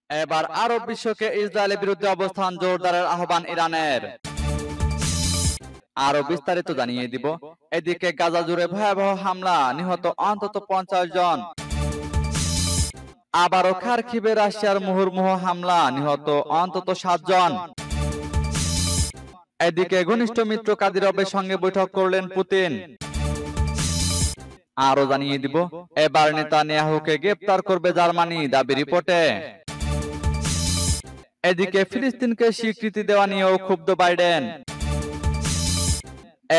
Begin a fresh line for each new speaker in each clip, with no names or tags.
এবার আরব বিশ্বকে ইসরায়েলের বিরুদ্ধে অবস্থান জোরদারের আহ্বান ইরানের। আরো বিস্তারিত জানিয়ে দিব। এদিকে গাজা জুড়ে ভয়াবহ হামলা, নিহত অন্তত 50 জন। আবারও খারকিভে রাশিয়ার মুহুর্মুহু হামলা, নিহত অন্তত 7 জন। এদিকে ঘনিষ্ঠ মিত্র কাদিরভের সঙ্গে বৈঠক করলেন পুতিন। আরো জানিয়ে দিব, এবার নেতানিয়াহুকে গ্রেপ্তার করবে জার্মানি, দাবি রিপোর্টে। এদিকে ফিলিস্তিনকে স্বীকৃতি দেওয়া নিয়েও ক্ষুব্ধ বাইডেন।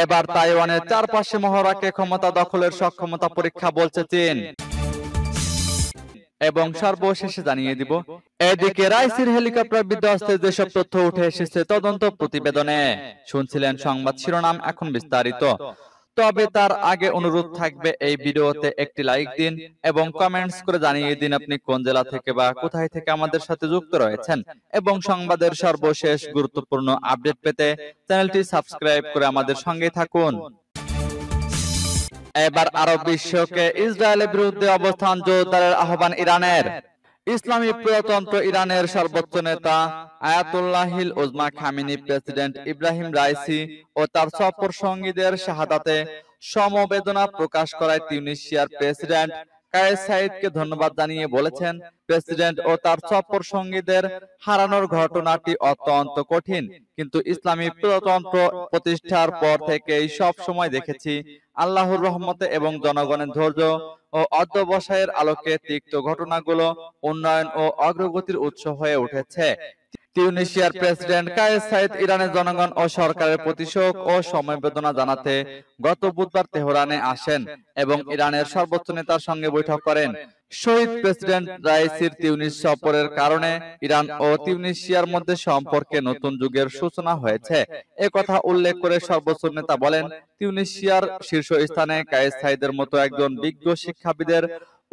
এবার তাইওয়ানের চারপাশে মহড়াকে ক্ষমতা দখলের সক্ষমতা পরীক্ষা বলছে চীন। এবং সর্বশেষে জানিয়ে দিব, এদিকে রাইসির হেলিকপ্টার বিধ্বস্তে যেসব তথ্য উঠে এসেছে তদন্ত প্রতিবেদনে। শুনছিলেন সংবাদ শিরোনাম, এখন বিস্তারিত। তবে তার আগে অনুরোধ থাকবে, এই ভিডিওতে একটি লাইক দিন এবং কমেন্টস করে জানিয়ে দিন আপনি কোন জেলা থেকে বা কোথায় থেকে আমাদের সাথে যুক্ত রয়েছেন। এবং সংবাদের সর্বশেষ গুরুত্বপূর্ণ আপডেট পেতে চ্যানেলটি সাবস্ক্রাইব করে আমাদের সঙ্গে থাকুন। এবার আরব বিশ্বকে ইসরায়েলের বিরুদ্ধে অবস্থান জোরদারের আহ্বান ইরানের। ইসলামী প্রজাতন্ত্র ইরানের সর্বোচ্চ নেতা আয়াতুল্লাহিল উজমা খামেনি প্রেসিডেন্ট ইব্রাহিম রাইসি ও তার সফর সঙ্গীদের শাহাদাতে সমবেদনা প্রকাশ করায় তিউনিসিয়ার প্রেসিডেন্ট কায়েস সাইদকে ধন্যবাদ জানিয়ে বলেছেন, প্রেসিডেন্ট ও তার সফর সঙ্গীদের হারানোর ঘটনাটি অত্যন্ত কঠিন, কিন্তু ইসলামী প্রজাতন্ত্র প্রতিষ্ঠার পর থেকেই সব সময় দেখেছি আল্লাহর রহমতে এবং জনগণের ধৈর্য ও অধ্যবসায়ের আলোকে তিক্ত ঘটনাগুলো উন্নয়ন ও অগ্রগতির উৎস হয়ে উঠেছে। তিউনিসিয়ার প্রেসিডেন্ট কায়েস সাইদ ইরানের জনগণ ও সরকারের প্রতি শোক ও সমবেদনা জানাতে গত বুধবার তেহরানে আসেন এবং ইরানের সর্বোচ্চ নেতার সঙ্গে বৈঠক করেন। শহীদ প্রেসিডেন্ট রাইসির তিউনিস সফরের কারণে ইরান ও তিউনিসিয়ার মধ্যে সম্পর্কে নতুন যুগের সূচনা হয়েছে, একথা উল্লেখ করে সর্বোচ্চ নেতা বলেন, তিউনিসিয়ার শীর্ষস্থানে কায়েস সাইদের মতো একজন বিজ্ঞ শিক্ষাবিদের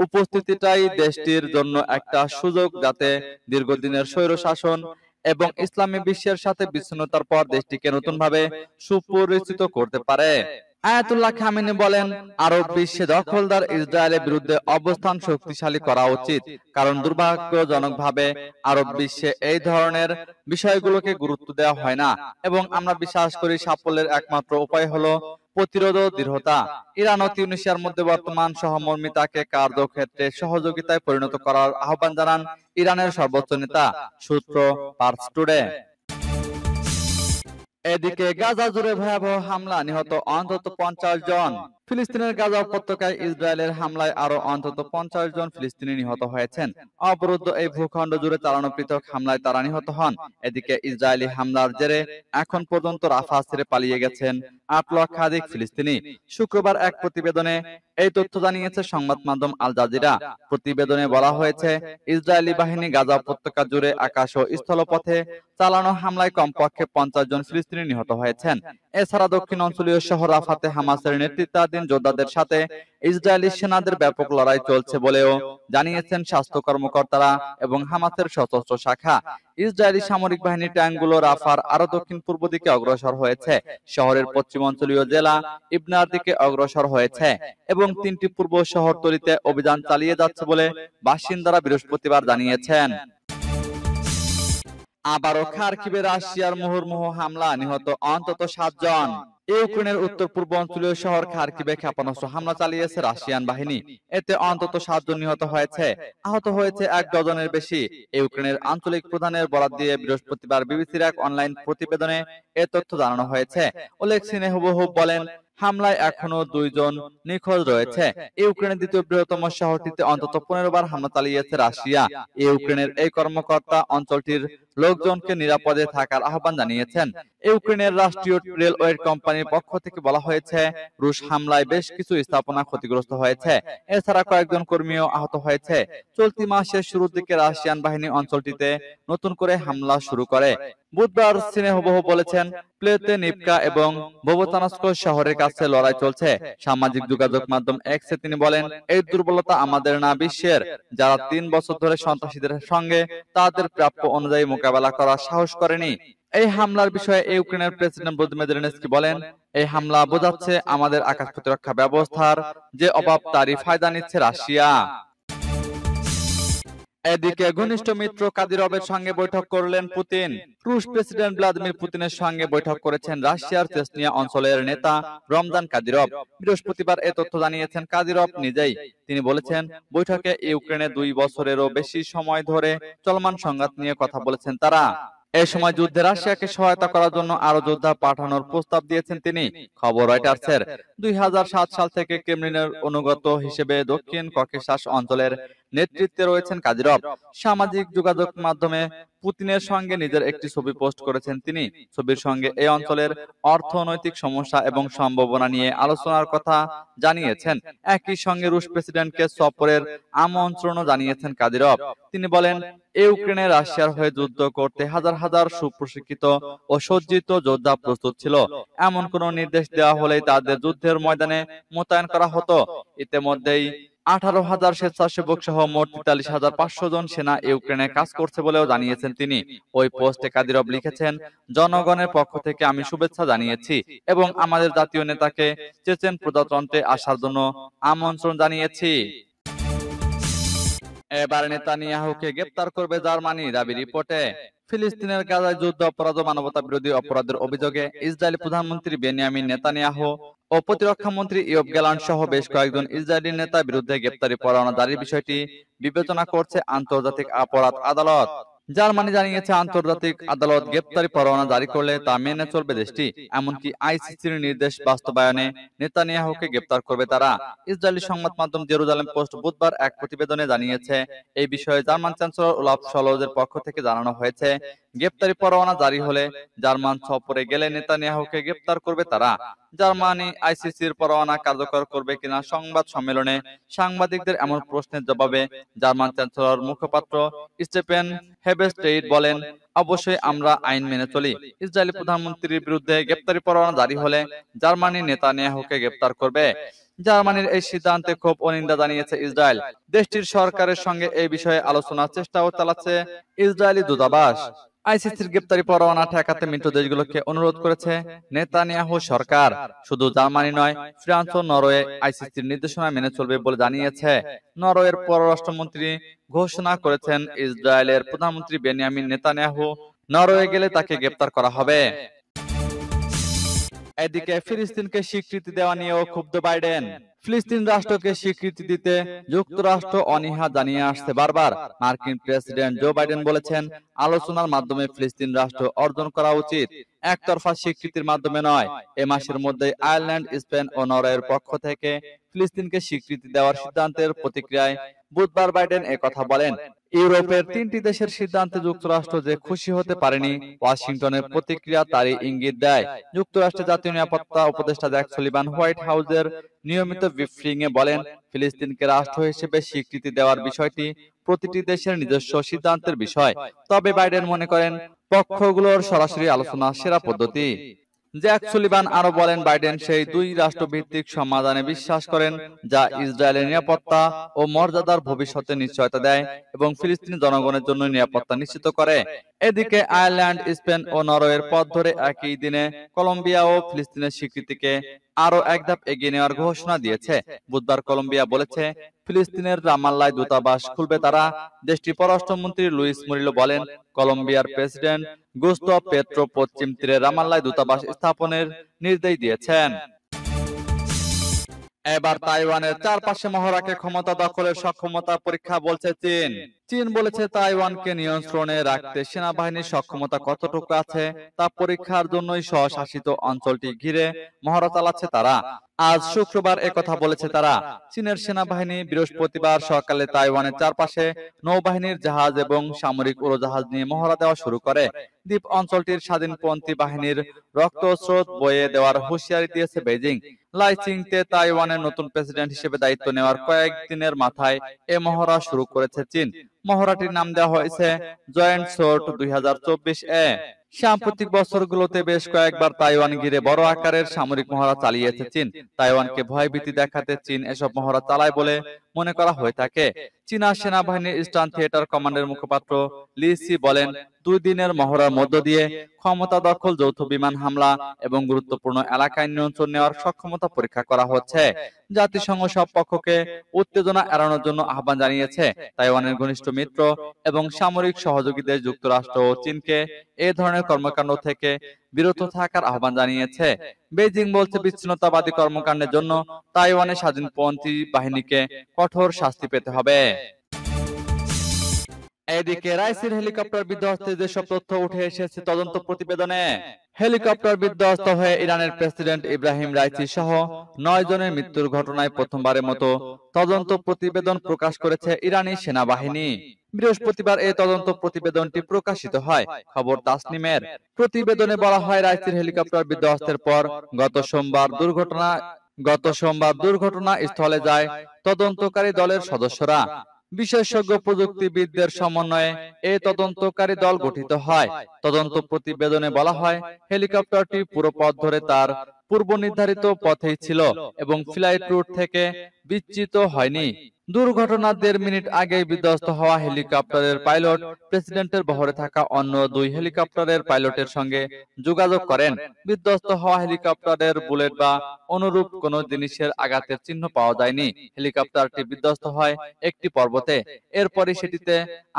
উপস্থিতিটাই দেশটির জন্য একটা সুযোগ, যাতে দীর্ঘদিনের স্বৈরশাসন এবং ইসলামী বিশ্বের সাথে বিচ্ছিন্নতার পর দেশটিকে নতুনভাবে সুপরিচিত করতে পারে। আয়াতুল্লাহ খামেনি বলেন, আরব বিশ্বে দখলদার ইসরায়েলের বিরুদ্ধে অবস্থান শক্তিশালী করা উচিত, কারণ দুর্ভাগ্যজনকভাবে আরব বিশ্বে এই ধরনের বিষয়গুলোকে গুরুত্ব দেওয়া হয় না এবং আমরা বিশ্বাস করি সাফল্যের একমাত্র উপায় হলো প্রতিরোধ ও দৃঢ়তা। ইরান ও তিউনিসিয়ার মধ্যে বর্তমান সহমর্মিতাকে কার্যক্ষেত্রে সহযোগিতায় পরিণত করার আহ্বান জানান ইরানের সর্বোচ্চ নেতা, সূত্র পার্স টুডে। এদিকে গাজা জুড়ে ভয়াবহ হামলা, নিহত অন্তত 50 জন। ফিলিস্তিনের গাজা উপত্যকায় ইসরায়েলের হামলায় আরো অন্তত 50 জন ফিলিস্তিনি নিহত হয়েছেন। অবরুদ্ধ এই ভূখণ্ড জুড়ে চালানো পৃথক হামলায় তারা নিহত হন। এদিকে ইসরায়েলি হামলার জেরে এখন পর্যন্ত রাফা ছেড়ে পালিয়ে গেছেন 8 লক্ষাধিক ফিলিস্তিনি। শুক্রবার এক প্রতিবেদনে এই তথ্য জানিয়েছে সংবাদ মাধ্যম আল জাজিরা। প্রতিবেদনে বলা হয়েছে, ইসরায়েলি বাহিনী গাজা উপত্যকা জুড়ে আকাশ ও স্থলপথে চালানো হামলায় কমপক্ষে 50 জন ফিলিস্তিনি নিহত হয়েছেন। এছাড়া দক্ষিণ অঞ্চলীয় শহর রাফাতে হামাসের নেতৃত্বাধীন যোদ্ধাদের সাথে ইসরায়েলি সেনাদের ব্যাপক লড়াই চলছে বলেও জানিয়েছেন স্বাস্থ্য কর্মকর্তারা এবং হামাসের সশস্ত্র শাখা। ইসরায়েলি সামরিক বাহিনী ট্যাঙ্কগুলো রাফার আরো দক্ষিণ পূর্ব দিকে অগ্রসর হয়েছে, শহরের পশ্চিমাঞ্চলীয় জেলা ইবনার দিকে অগ্রসর হয়েছে এবং 3টি পূর্ব শহরতলিতে অভিযান চালিয়ে যাচ্ছে বলে বাসিন্দারা বৃহস্পতিবার জানিয়েছেন। আবারও খারকিভে রাশিয়ার মুহুর্মুহু হামলা, নিহত অন্তত 7 জন। ইউক্রেনের উত্তর পূর্ব অঞ্চলীয় শহর খারকিভে ক্ষেপণাস্ত্র হামলা চালিয়েছে রাশিয়ান বাহিনী। এতে অন্তত 7 জন নিহত হয়েছে, আহত হয়েছে 1 ডজনের বেশি। ইউক্রেনের আঞ্চলিক প্রধানের বরাত দিয়ে বৃহস্পতিবার বিবিসির এক অনলাইন প্রতিবেদনে এ তথ্য জানানো হয়েছে। ওলেক্সি নেহুবহু বলেন, হামলায় এখনো 2 জন নিখোঁজ রয়েছে। ইউক্রেনের দ্বিতীয় বৃহত্তম শহরটিতে অন্তত 15 বার হামলা চালিয়েছে রাশিয়া। ইউক্রেনের এই কর্মকর্তা অঞ্চলটির লোকজনকে নিরাপদে থাকার আহ্বান জানিয়েছেন। ইউক্রেনের রাষ্ট্রীয় রেলওয়ে কোম্পানির পক্ষ থেকে বলা হয়েছে, রুশ হামলায় বেশ কিছু স্থাপনা ক্ষতিগ্রস্ত হয়েছে। এছাড়া কয়েকজন কর্মীও আহত হয়েছে। চলতি মাসের শুরুর দিকে রাশিয়ান বাহিনী অঞ্চলটিতে নতুন করে হামলা শুরু করে। বুধবার সিনেহবহ বলেছেন, প্লেতে নিপকা এবং বোবোতানস্ক শহরের কাছে লড়াই চলছে। সামাজিক যোগাযোগ মাধ্যম এক্সে তিনি বলেন, এই দুর্বলতা আমাদের না বিশ্বের, যারা 3 বছর ধরে সন্ত্রাসীদের সঙ্গে তাদের প্রাপ্য অনুযায়ী মোকাবেলা করার সাহস করেনি। এই হামলার বিষয়ে ইউক্রেনের প্রেসিডেন্ট ভলোদিমির জেলেনস্কি বলেন, এই হামলা বোঝাচ্ছে আমাদের আকাশ প্রতিরক্ষা ব্যবস্থার যে অভাব, তারই ফায়দা নিচ্ছে রাশিয়া। এদিকে ঘনিষ্ঠ মিত্র কাদিরভের সঙ্গে বৈঠক করলেন পুতিন। রুশ প্রেসিডেন্ট ভ্লাদিমির পুতিনের সঙ্গে বৈঠক করেছেন রাশিয়ার চেচনিয়া অঞ্চলের নেতা রমজান কাদিরভ। বৃহস্পতিবার এ তথ্য জানিয়েছেন কাদিরভ নিজেই। তিনি বলেছেন, বৈঠকে ইউক্রেনে 2 বছরেরও বেশি সময় ধরে চলমান সংঘাত নিয়ে কথা বলেছেন তারা। এ সময় যুদ্ধে রাশিয়াকে সহায়তা করার জন্য আরো যোদ্ধা পাঠানোর প্রস্তাব দিয়েছেন তিনি। খবর রয়টার্সের। 2007 সাল থেকে ক্রেমলিনের অনুগত হিসেবে দক্ষিণ ককেশাস অঞ্চলের নেতৃত্বে রয়েছেন কাদিরভ। সামাজিক যোগাযোগ মাধ্যমে পুতিনের সঙ্গে নিজের একটি ছবি পোস্ট করেছেন তিনি। ছবির সঙ্গে এই অঞ্চলের অর্থনৈতিক সমস্যা এবং সম্ভাবনা নিয়ে আলোচনার কথা জানিয়েছেন। একই সঙ্গে রুশ প্রেসিডেন্টকে সফরের আমন্ত্রণও জানিয়েছেন কাদিরভ। তিনি বলেন, ইউক্রেনে রাশিয়ার হয়ে যুদ্ধ করতে হাজার হাজার সুপ্রশিক্ষিত ও সজ্জিত যোদ্ধা প্রস্তুত ছিল। এমন কোন নির্দেশ দেওয়া হলেই তাদের যুদ্ধের ময়দানে মোতায়েন করা হতো। ইতিমধ্যেই 18,000 স্বেচ্ছাসেবক সহ মোট 43,500 জন সেনা ইউক্রেনে কাজ করছে বলেও জানিয়েছেন তিনি। ওই পোস্টে কাদিরভ লিখেছেন, জনগণের পক্ষ থেকে আমি শুভেচ্ছা জানিয়েছি এবং আমাদের জাতীয় নেতাকে চেচেন প্রজাতন্ত্রে আসার জন্য আমন্ত্রণ জানিয়েছি। এবার নেতানিয়াহুকে গ্রেপ্তার করবে জার্মানি, দাবি রিপোর্টে। ফিলিস্তিনের গাজায় যুদ্ধ অপরাধ ও মানবতা বিরোধী অপরাধের অভিযোগে ইসরায়েলি প্রধানমন্ত্রী বেনিয়ামিন নেতানিয়াহু ও প্রতিরক্ষা মন্ত্রী ইয়োব গ্যালান্ট সহ বেশ কয়েকজন ইসরায়েলি নেতার বিরুদ্ধে গ্রেপ্তারি পরোয়ানা জারির বিষয়টি বিবেচনা করছে আন্তর্জাতিক অপরাধ আদালত। জার্মানি জানিয়েছে, আন্তর্জাতিক আদালত গ্রেপ্তারি পরোয়ানা জারি করলে তা মেনে চলবে দেশটি। এমনকি আইসিসির নির্দেশ বাস্তবায়নে নেতানিয়াহুকে গ্রেপ্তার করবে তারা। ইসরায়েলি সংবাদ মাধ্যম জেরুজালেম পোস্ট বুধবার এক প্রতিবেদনে জানিয়েছে, এই বিষয়ে জার্মান চ্যান্সেলর ওলাফ শলজের পক্ষ থেকে জানানো হয়েছে, গ্রেপ্তারি পরোয়ানা জারি হলে জার্মান সফরে গেলে নেতানিয়াহুকে গ্রেপ্তার করবে তারা। জার্মানি আইসিসির পরোয়ানা কার্যকর করবে কিনা সংবাদ সম্মেলনে সাংবাদিকদের এমন প্রশ্নের জবাবে জার্মান চ্যান্সেলর মুখপাত্র স্টেফেন হেবেস্টেইট বলেন, অবশ্যই আমরা আইন মেনে চলি। ইসরায়েলি প্রধানমন্ত্রীর বিরুদ্ধে গ্রেপ্তারি পরোয়ানা জারি হলে জার্মানি নেতানিয়াহুকে গ্রেপ্তার করবে। জার্মানির এই সিদ্ধান্তে খুব অনিন্দা জানিয়েছে ইসরায়েল। দেশটির সরকারের সঙ্গে এই বিষয়ে আলোচনার চেষ্টাও চালাচ্ছে ইসরায়েলি দূতাবাস। আইসিসির গ্রেপ্তারি পরোয়ানা ঠেকাতে মিত্র দেশগুলোকে অনুরোধ করেছে নেতানিয়াহু সরকার। শুধু জার্মানি নয়, ফ্রান্স ও নরওয়ে আইসিসির নির্দেশনা মেনে চলবে বলে জানিয়েছে। নরওয়ের পররাষ্ট্রমন্ত্রী ঘোষণা করেছেন, ইসরায়েলের প্রধানমন্ত্রী বেনিয়ামিন নেতানিয়াহু নরওয়ে গেলে তাকে গ্রেপ্তার করা হবে। এদিকে ফিলিস্তিনকে স্বীকৃতি দেওয়া নিয়েও ক্ষুব্ধ বাইডেন। ফিলিস্তিন রাষ্ট্রকে স্বীকৃতি দিতে যুক্তরাষ্ট্র অনীহা জানিয়ে আসছে বারবার। মার্কিন প্রেসিডেন্ট জো বাইডেন বলেছেন, আলোচনার মাধ্যমে ফিলিস্তিন রাষ্ট্র অর্জন করা উচিত, একতরফা স্বীকৃতির মাধ্যমে নয়। এ মাসের মধ্যে আয়ারল্যান্ড, স্পেন ও নরওয়ের পক্ষ থেকে ফিলিস্তিনকে স্বীকৃতি দেওয়ার সিদ্ধান্তের প্রতিক্রিয়ায় বুধবার বাইডেন একথা বলেন। ইউরোপের 3টি দেশের সিদ্ধান্তে যুক্তরাষ্ট্র যে খুশি হতে পারেনি, ওয়াশিংটনের প্রতিক্রিয়া তারই ইঙ্গিত দেয়। যুক্তরাষ্ট্রের জাতীয় নিরাপত্তা উপদেষ্টা জ্যাক সুলিভান হোয়াইট হাউসের নিয়মিত ব্রিফিং এ বলেন, ফিলিস্তিনকে রাষ্ট্র হিসেবে স্বীকৃতি দেওয়ার বিষয়টি প্রতিটি দেশের নিজস্ব সিদ্ধান্তের বিষয়। তবে বাইডেন মনে করেন, পক্ষগুলোর সরাসরি আলোচনা সেরা পদ্ধতি। জ্যাক সুলিভান আরো বলেন, বাইডেন সেই 2 রাষ্ট্রভিত্তিক সমাধানে বিশ্বাস করেন যা ইসরায়েলের নিরাপত্তা ও মর্যাদার ভবিষ্যতে নিশ্চয়তা দেয় এবং ফিলিস্তিনি জনগণের জন্য নিরাপত্তা নিশ্চিত করে। এদিকে আয়ারল্যান্ড, স্পেন ও নরওয়ের পথ ধরে একই দিনে কলম্বিয়া ও ফিলিস্তিনের স্বীকৃতিকে আরো এক ধাপ এগিয়ে নেওয়ার ঘোষণা দিয়েছে। বুধবার কলম্বিয়া বলেছে, ফিলিস্তিনের রামাল্লায় দূতাবাস খুলবে তারা। দেশটির পররাষ্ট্রমন্ত্রী লুইস মুরিলো বলেন, কলম্বিয়ার প্রেসিডেন্ট গুস্তাভ পেট্রো পশ্চিম তীরে রামাল্লায় দূতাবাস স্থাপনের নির্দেশ দিয়েছেন। এবার তাইওয়ানের চারপাশে মহড়াকে ক্ষমতা দখলের সক্ষমতা পরীক্ষা বলছে চীন। চীন বলেছে, তাইওয়ানকে নিয়ন্ত্রণে রাখতে সেনাবাহিনীর সক্ষমতা কতটুকু আছে তা পরীক্ষার জন্যই স্বশাসিত অঞ্চলটি ঘিরে মহড়া চালাচ্ছে তারা। আজ শুক্রবার একথা বলেছে তারা। চীনের সেনাবাহিনী বৃহস্পতিবার সকালে তাইওয়ানের চারপাশে নৌবাহিনীর জাহাজ এবং সামরিক উড়োজাহাজ নিয়ে মহড়া দেওয়া শুরু করে। দ্বীপ অঞ্চলটির স্বাধীনপন্থী বাহিনীর রক্তস্রোত বয়ে দেওয়ার হুঁশিয়ারি দিয়েছে বেজিং। লাই চিংতে তাইওয়ানের নতুন প্রেসিডেন্ট হিসেবে দায়িত্ব নেওয়ার কয়েকদিনের মাথায় এ মহড়া শুরু করেছে চীন। মহড়াটির নাম দেওয়া হয়েছে জয়েন্ট সোর্ট 2024-এ। সাম্প্রতিক বছরগুলোতে বেশ কয়েকবার তাইওয়ান ঘিরে বড় আকারের সামরিক মহড়া চালিয়েছে চীন। তাইওয়ানকে ভয়ভীতি দেখাতে চীন এসব মহড়া চালায় বলে মনে করা হয়ে থাকে। চীনা সেনাবাহিনীর ইস্টার্ন থিয়েটার কমান্ডের মুখপাত্র লি সি বলেন, 2 দিনের মহড়ার মধ্য দিয়ে ক্ষমতা দখল, যৌথ বিমান হামলা এবং গুরুত্বপূর্ণ এলাকায় নিয়ন্ত্রণ নেওয়ার সক্ষমতা পরীক্ষা করা হচ্ছে। জাতিসংঘ সব পক্ষকে উত্তেজনা এড়ানোর জন্য আহ্বান জানিয়েছে। তাইওয়ানের ঘনিষ্ঠ মিত্র এবং সামরিক সহযোগী দেশ যুক্তরাষ্ট্র ও চীনকে এ ধরনের কর্মকাণ্ড থেকে বিরত থাকার আহ্বান জানিয়েছে। বেইজিং বলছে, বিচ্ছিন্নতাবাদী কর্মকাণ্ডের জন্য তাইওয়ানের স্বাধীনপন্থী বাহিনীকে কঠোর শাস্তি পেতে হবে। এদিকে রাইসির হেলিকপ্টার বিধ্বস্তে যেসব তথ্য উঠে এসেছে তদন্ত প্রতিবেদনে, হেলিকপ্টার বিধ্বস্ত হয়ে ইরানের প্রেসিডেন্ট ইব্রাহিম রাইসি সহ 9 জনের মৃত্যুর ঘটনায় প্রথমবারের মতো তদন্ত প্রতিবেদন প্রকাশ করেছে ইরানি সেনাবাহিনী। বৃহস্পতিবার এই তদন্ত প্রতিবেদনটি প্রকাশিত হয়। খবর তাসনিমের। প্রতিবেদনে বলা হয়, রাইসির হেলিকপ্টার বিধ্বস্তের পর গত সোমবার দুর্ঘটনা স্থলে যায় তদন্তকারী দলের সদস্যরা। বিশেষজ্ঞ প্রযুক্তিবিদদের সমন্বয়ে এই তদন্তকারী দল গঠিত হয়। তদন্ত প্রতিবেদনে বলা হয়, হেলিকপ্টারটি পুরো পথ ধরে তার পূর্ব নির্ধারিত পথেই ছিল এবং ফ্লাইট রুট থেকে বিচ্যুত হয়নি। দুর্ঘটনার 1.5 মিনিট আগেই বিধ্বস্ত হওয়া হেলিকপ্টারের পাইলট প্রেসিডেন্টের বহরে থাকা অন্য 2 হেলিকপ্টারের পাইলটের সঙ্গে যোগাযোগ করেন। বিধ্বস্ত হওয়া হেলিকপ্টারের বুলেট বা অনুরূপ কোনো জিনিসের আঘাতের চিহ্ন পাওয়া যায়নি। হেলিকপ্টারটি বিধ্বস্ত হয় একটি পর্বতে, এরপরই সেটিতে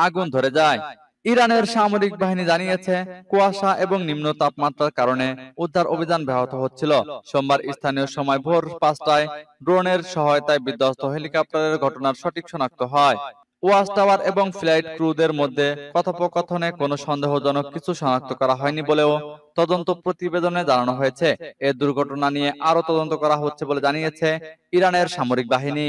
আগুন ধরে যায়। ইরানের সামরিক বাহিনী জানিয়েছে, কুয়াশা এবং নিম্ন তাপমাত্রার কারণে উদ্ধার অভিযান ব্যাহত হচ্ছিল। সোমবার স্থানীয় সময় ভোর 5টায় ড্রোনের সহায়তায় বিধ্বস্ত হেলিকপ্টারের ঘটনার সঠিক শনাক্ত হয়। ওয়াচ টাওয়ার এবং ফ্লাইট ক্রুদের মধ্যে কথোপকথনে কোনো সন্দেহজনক কিছু শনাক্ত করা হয়নি বলেও তদন্ত প্রতিবেদনে জানানো হয়েছে। এই দুর্ঘটনা নিয়ে আরো তদন্ত করা হচ্ছে বলে জানিয়েছে ইরানের সামরিক বাহিনী।